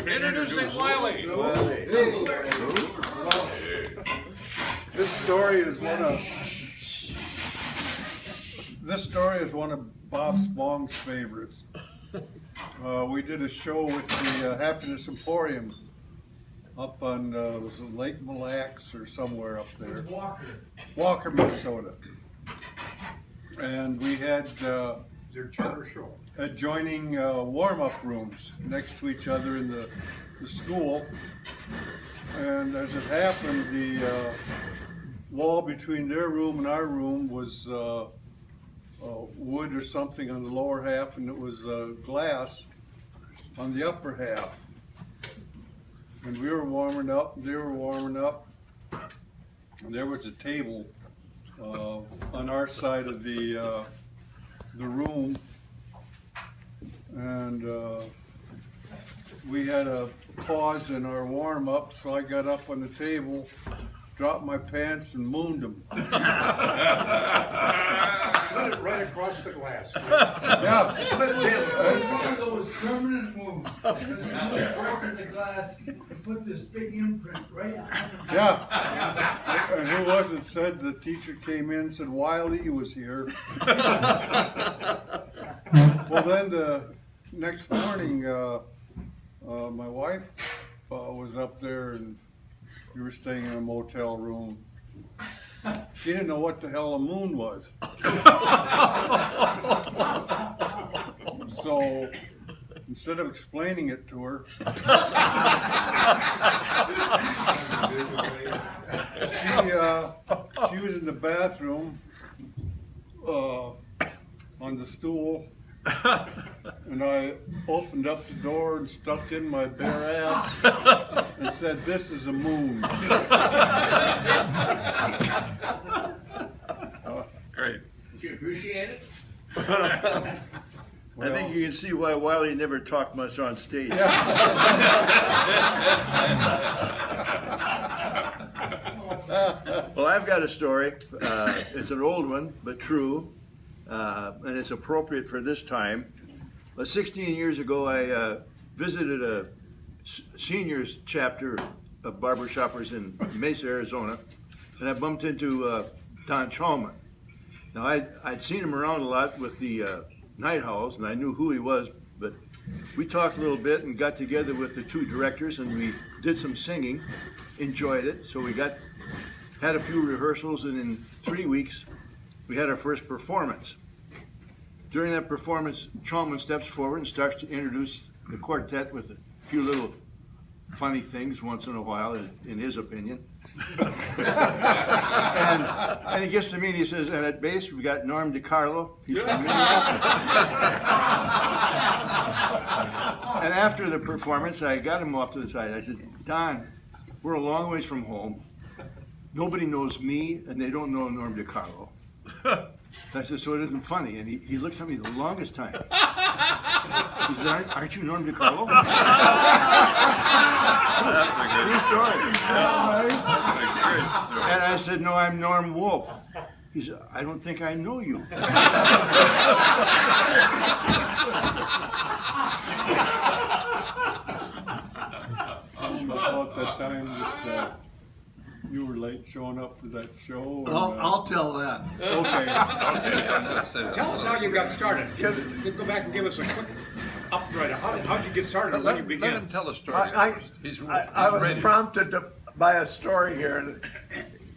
Introducing Wiley. This story is one of Bob Spong's favorites. We did a show with the Happiness Emporium up on was it Lake Mille Lacs or somewhere up there. Walker, Minnesota. And we had Their charter show. adjoining warm-up rooms next to each other in the school. And as it happened, the wall between their room and our room was wood or something on the lower half, and it was glass on the upper half. And we were warming up, and they were warming up, and there was a table on our side of the room, and we had a pause in our warm-up, so I got up on the table, dropped my pants, and mooned them. Slid it right across the glass. Yeah. Slid it One of those permanent moves. Because when you broke in the glass, you put this big imprint right on it. Yeah. And who was it said the teacher came in and said, Wiley was here. Well, then the next morning, my wife was up there and we were staying in a motel room. She didn't know what the hell a moon was. So instead of explaining it to her, she was in the bathroom on the stool, and I opened up the door and stuck in my bare ass and said, "This is a moon." Great. Did you appreciate it? I think you can see why Wiley never talked much on stage. Well, I've got a story. It's an old one, but true, and it's appropriate for this time. 16 years ago, I visited a seniors chapter of Barbershoppers in Mesa, Arizona, and I bumped into Don Chalman. Now, I'd seen him around a lot with the Night Howls, and I knew who he was, but we talked a little bit and got together with the two directors, and we did some singing, enjoyed it. So we had a few rehearsals, and in 3 weeks, we had our first performance. During that performance, Chalman steps forward and starts to introduce the quartet with a few little funny things once in a while, in his opinion. and he gets to me and he says, and at bass we got Norm DiCarlo. He's from Minneapolis. And after the performance, I got him off to the side. I said, Don, we're a long ways from home. Nobody knows me, and they don't know Norm DiCarlo. I said, so it isn't funny. And he looks at me the longest time. He said, aren't you Norm DiCarlo? That's a good story. story. And I said, no, I'm Norm Wolfe. He said, I don't think I know you. About that time that you were late showing up for that show. I'll tell that. Okay. Tell us how you got started. Go back and give us a quick update. How'd you get started? When you Let began? him tell a story. I He's was ready. prompted by a story here, and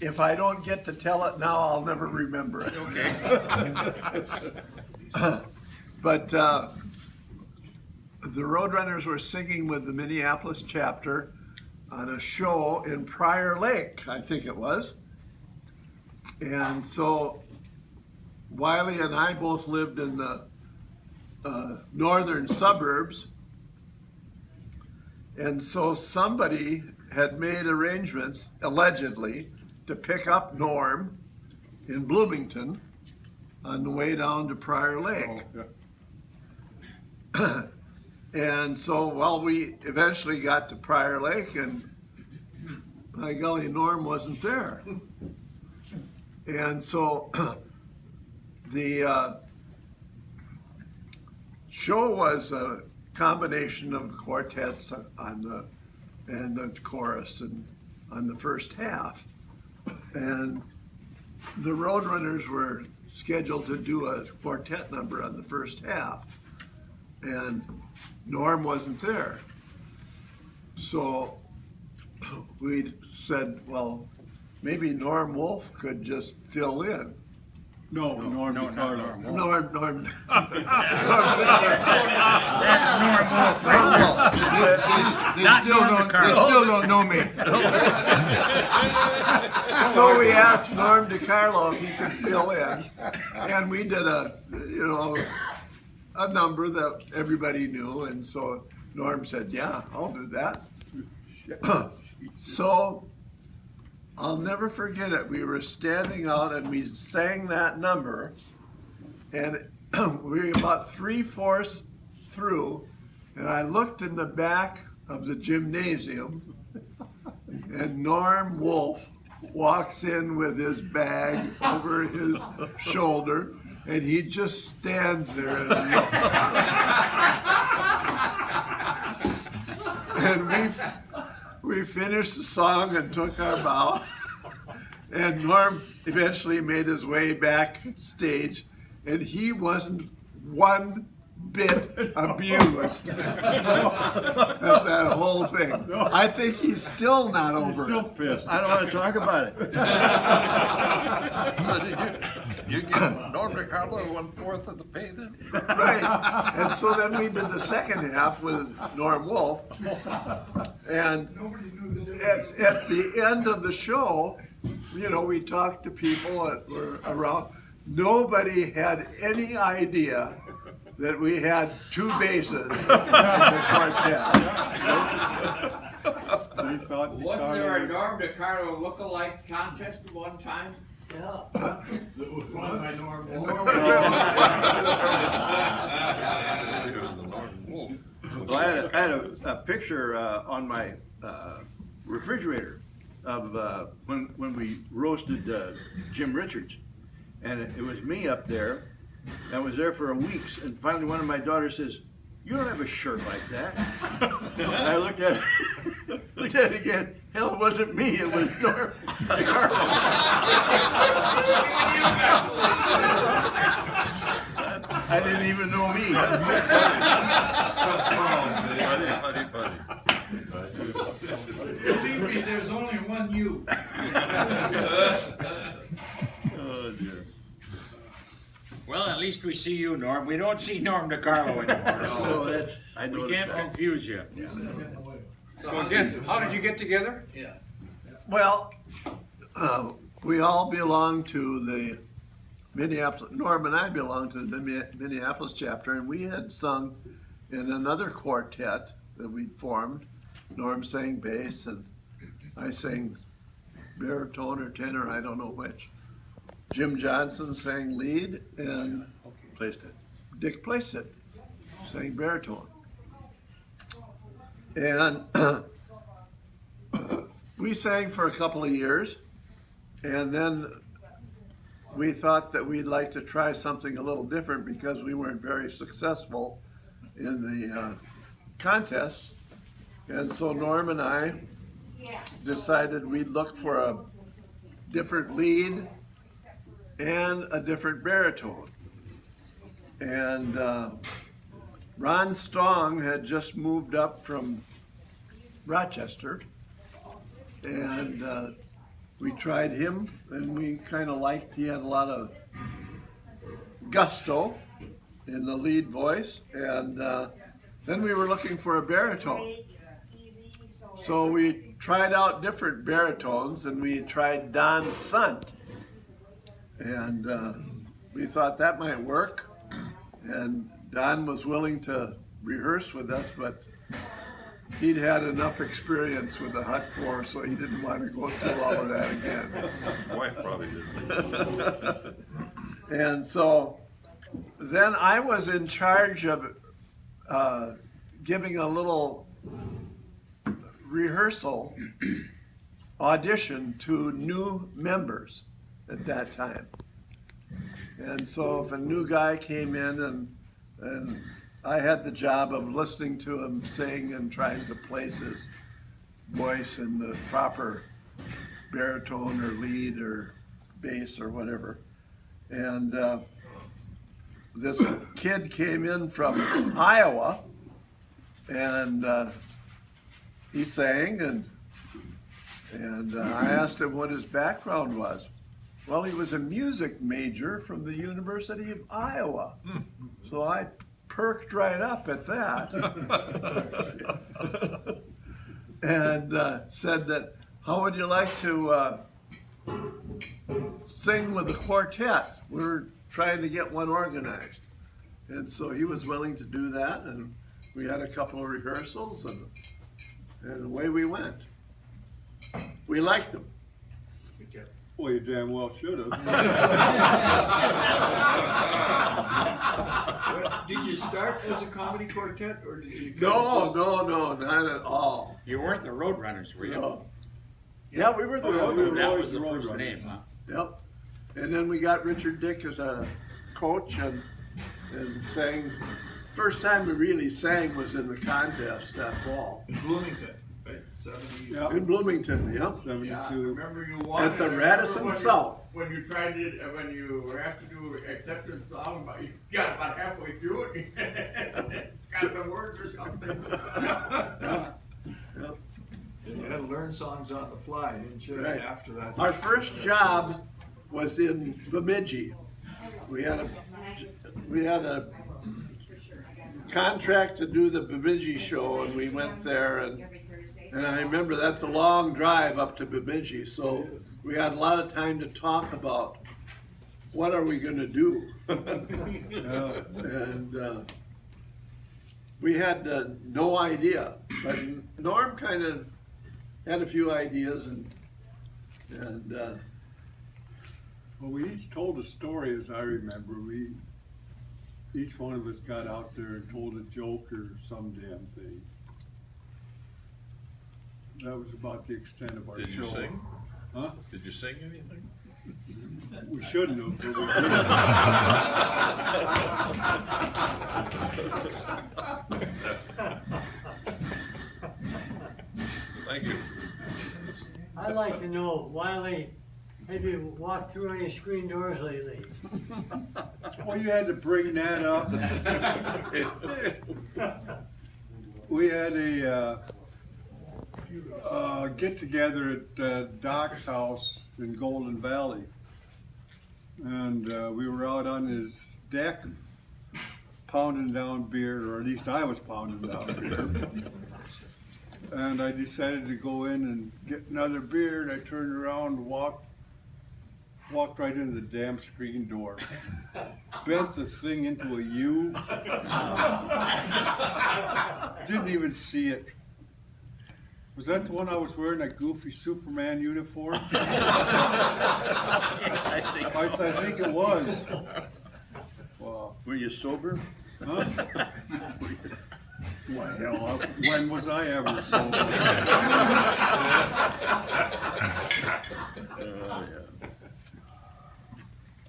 if I don't get to tell it now, I'll never remember it. Okay. But the Roadrunners were singing with the Minneapolis chapter on a show in Prior Lake, I think it was. And so Wiley and I both lived in the northern suburbs. And so somebody had made arrangements, allegedly, to pick up Norm in Bloomington on the way down to Prior Lake. Oh, yeah. And so, well, we eventually got to Prior Lake, and by golly, Norm wasn't there. And so the show was combination of quartets on the chorus and on the first half. And the Roadrunners were scheduled to do a quartet number on the first half, and Norm wasn't there. So we said, well, maybe Norm Wolfe could just fill in. No, Norm DiCarlo. Norm. That's Norm Wolfe, right? They still don't know me. So we asked Norm DiCarlo if he could fill in, and we did a number that everybody knew, and so Norm said, yeah, I'll do that. So I'll never forget it. We were standing out and we sang that number, and we were about 3/4 through, and I looked in the back of the gymnasium, and Norm Wolfe walks in with his bag over his shoulder, and he just stands there and looks. And we finished the song and took our bow, and Norm eventually made his way backstage, and he wasn't one bit abused at that whole thing. I think he's still not over Still it. pissed. I don't want to talk about it. So did you give Norm DiCarlo 1/4 of the pay then? Right. And so then we did the second half with Norm Wolfe, and Nobody knew that. at the end of the show, we talked to people that were around. Nobody had any idea that we had two basses in the quartet. They thought Wasn't there a DiCarlo Norm DiCarlo look-alike contest at one time? Well, I had a picture on my refrigerator of when we roasted Jim Richards, and it was me up there. I was there for a week, and finally one of my daughters says, "You don't have a shirt like that." And I looked at it again. Hell, it wasn't me. It was Norm DiCarlo. I didn't even know me. Funny. Believe me, there's only one you. Oh dear. Well, at least we see you, Norm. We don't see Norm DiCarlo anymore. Oh, that's I We noticed can't that. confuse you. So again, how did you get together? Well, we all belong to the Minneapolis. Norm and I belong to the Minneapolis chapter, and we had sung in another quartet that we formed. Norm sang bass, and I sang baritone or tenor, I don't know which. Jim Johnson sang lead, and Placed it. Dick Placet sang baritone. And we sang for a couple of years, and then we thought that we'd like to try something a little different because we weren't very successful in the contest. And so Norm and I decided we'd look for a different lead and a different baritone. And Ron Strong had just moved up from Rochester, and we tried him, and we kind of liked, he had a lot of gusto in the lead voice, and then we were looking for a baritone. So we tried out different baritones, and we tried Don Sant, and we thought that might work, and Don was willing to rehearse with us, but he'd had enough experience with the hot floor, so he didn't want to go through all of that again. My wife probably did. And so then I was in charge of giving a little rehearsal audition to new members at that time. And so if a new guy came in and I had the job of listening to him sing and trying to place his voice in the proper baritone or lead or bass or whatever. And this kid came in from Iowa, and he sang, and I asked him what his background was. Well, he was a music major from the University of Iowa. So I perked right up at that. And said that, how would you like to sing with the quartet? We're trying to get one organized. And so he was willing to do that, and we had a couple of rehearsals, and away we went. We liked him. Well, you damn well should have. Did you start as a comedy quartet, or did you? No, not at all. You weren't the Roadrunners, were you? No. Yeah, we were the Roadrunners. That was the first name, huh? Yep. And then we got Richard Dick as a coach and sang. First time we really sang was in the contest that fall. In Bloomington, right? 70. Yeah. In Bloomington, yep. 72. Yeah, I remember you won. At the and I Radisson remember South. When you tried to, when you were asked to do acceptance song, but you got about halfway through it, got the words or something. Yep. You had to learn songs on the fly, didn't you? Right. After that. Our first job was in Bemidji. We had a contract to do the Bemidji show, and we went there, and I remember that's a long drive up to Bemidji, so we had a lot of time to talk about what are we going to do. And we had no idea, but Norm kind of had a few ideas, and Well, we each told a story, as I remember. Each one of us got out there and told a joke or some damn thing. That was about the extent of our show. Did you sing? Huh? Did you sing anything? We shouldn't have, but we Thank you. I'd like to know, Wiley, have you walked through any screen doors lately? Well, you had to bring that up. We had a get together at Doc's house in Golden Valley, and we were out on his deck pounding down beer, or at least I was pounding down beer. And I decided to go in and get another beer, and I turned around and walked right into the damn screen door. Bent the thing into a U. Didn't even see it. Was that the one I was wearing, that goofy Superman uniform? I think it was. Wow. Were you sober? Huh? Well, hell, when was I ever sober?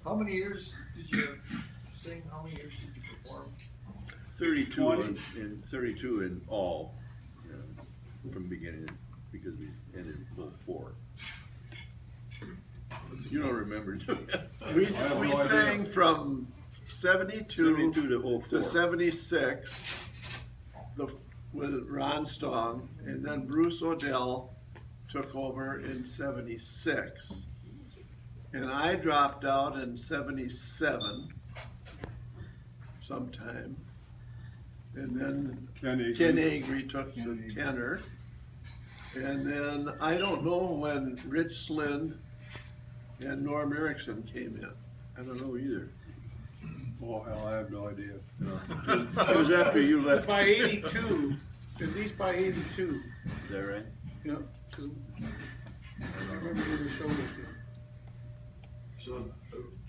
How many years did you sing? How many years did you perform? 32 in all, from the beginning, because we ended in 04. You don't remember, do you? we sang from 72 to 04. to 76 with Ron Stong, and then Bruce Odell took over in 76. And I dropped out in 77 sometime. And then Ken Agri took the tenor. And then I don't know when Rich Slind and Norm Erickson came in. I don't know either. Oh, hell, I have no idea. It was after you left. By 82, at least by 82. Is that right? Yeah, because I remember doing a show with you. So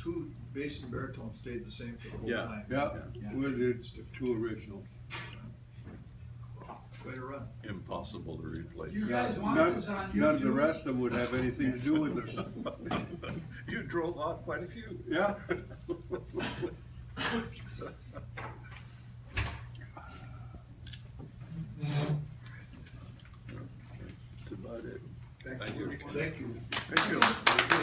two bass and baritone stayed the same for the whole Yeah. time. Yeah, we did two originals. Quite a run. Impossible to replace. You guys want None, this on none of the YouTube? rest of them would have anything to do with us. You drove out quite a few. Yeah. about it. Thank you. Thank you.